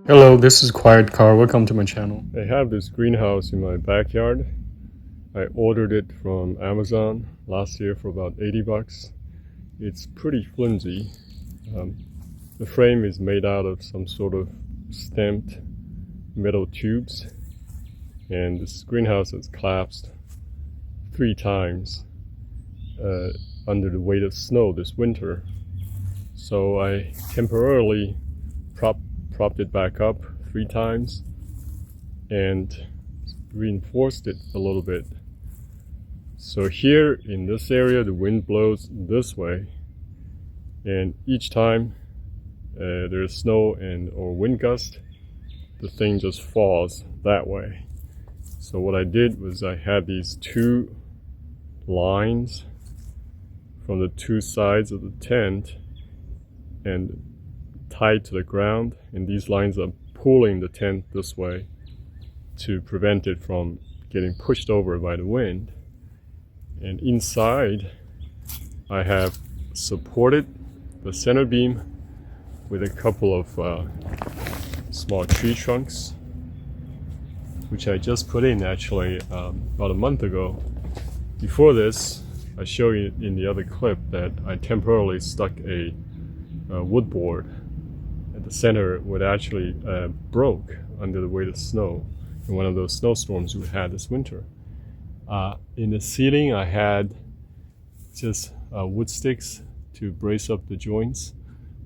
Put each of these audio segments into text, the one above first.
Hello, this is Quiet Car. Welcome to my channel. I have this greenhouse in my backyard. I ordered it from Amazon last year for about 80 bucks. It's pretty flimsy. The frame is made out of some sort of stamped metal tubes, and this greenhouse has collapsed 3 times under the weight of snow this winter. So I temporarily propped it back up 3 times and reinforced it a little bit. So here in this area the wind blows this way, and each time there's snow or wind gust, the thing just falls that way. So what I did was I had these 2 lines from the 2 sides of the tent and tied to the ground, and these lines are pulling the tent this way to prevent it from getting pushed over by the wind. And inside I have supported the center beam with a couple of small tree trunks, which I just put in actually about a month ago. Before this, I showed you in the other clip that I temporarily stuck a wood board at the center, what actually broke under the weight of snow in one of those snowstorms we had this winter. In the ceiling I had just wood sticks to brace up the joints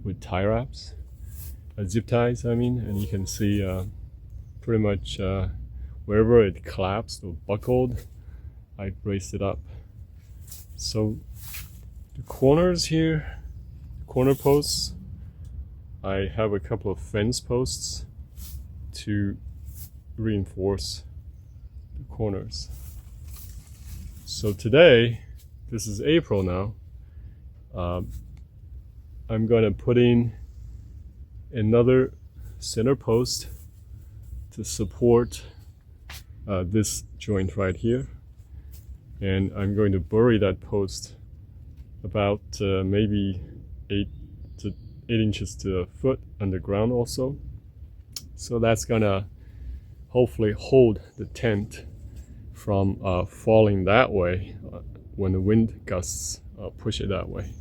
with tie wraps, zip ties I mean, and you can see pretty much wherever it collapsed or buckled, I braced it up. So the corners here, corner posts, I have a couple of fence posts to reinforce the corners. So today, this is April now, I'm going to put in another center post to support this joint right here, and I'm going to bury that post about maybe 8 inches to a foot underground also. So that's gonna hopefully hold the tent from falling that way when the wind gusts push it that way.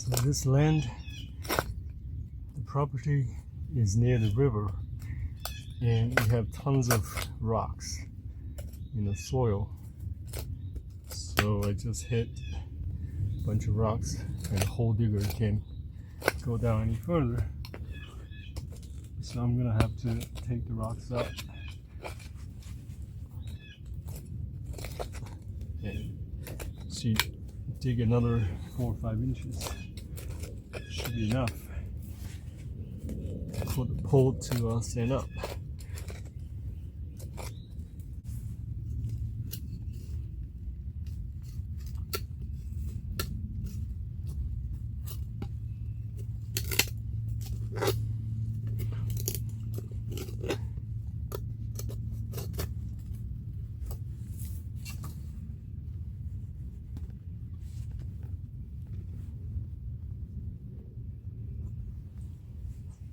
So this land, the property is near the river, and we have tons of rocks in the soil. So I just hit a bunch of rocks, and the hole digger can't go down any further. So I'm gonna have to take the rocks out and see, dig another 4 or 5 inches. Should be enough for the pole to stand up.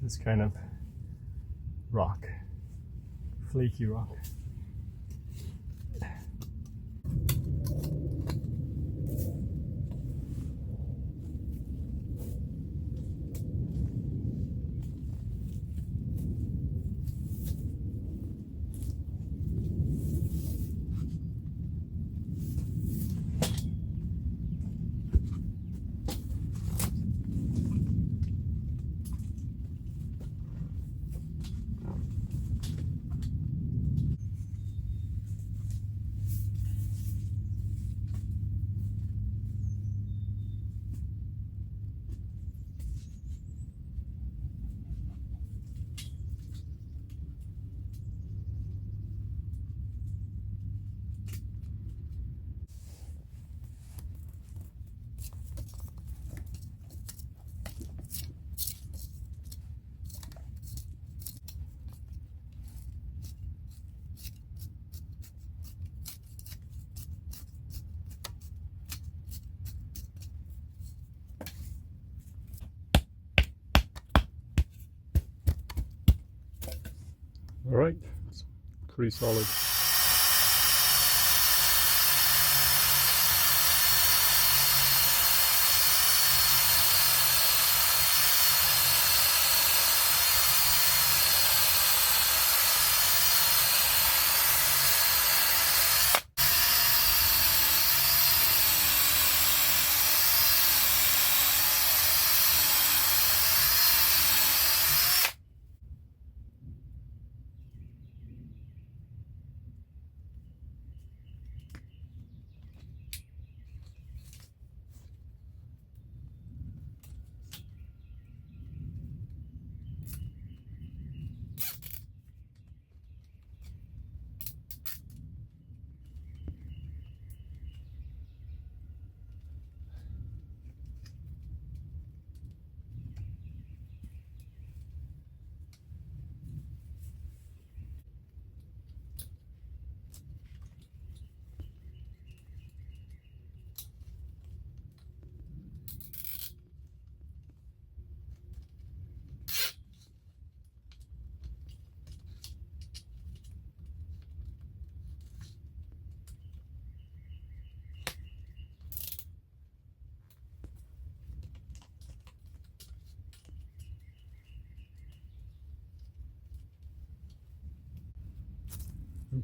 This kind of rock, flaky rock. All right, it's pretty solid.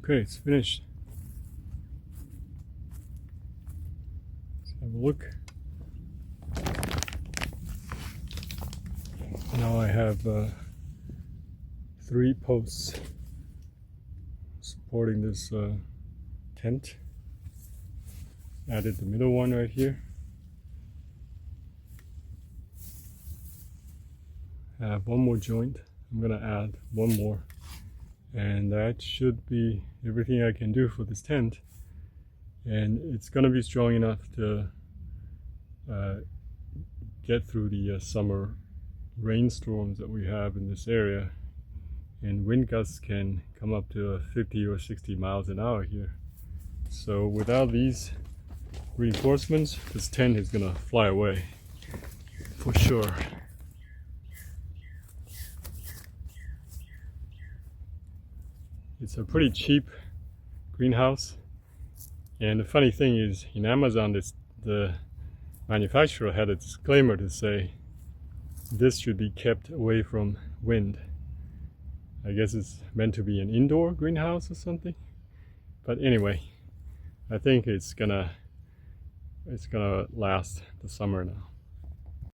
Okay, it's finished. Let's have a look. Now I have 3 posts supporting this tent. Added the middle one right here. I have 1 more joint. I'm gonna add 1 more. And that should be everything I can do for this tent. And it's gonna be strong enough to get through the summer rainstorms that we have in this area. And wind gusts can come up to 50 or 60 miles an hour here. So without these reinforcements, this tent is gonna fly away for sure. It's a pretty cheap greenhouse, and the funny thing is, in Amazon, the manufacturer had a disclaimer to say this should be kept away from wind. I guess it's meant to be an indoor greenhouse or something. But anyway, I think it's gonna last the summer now.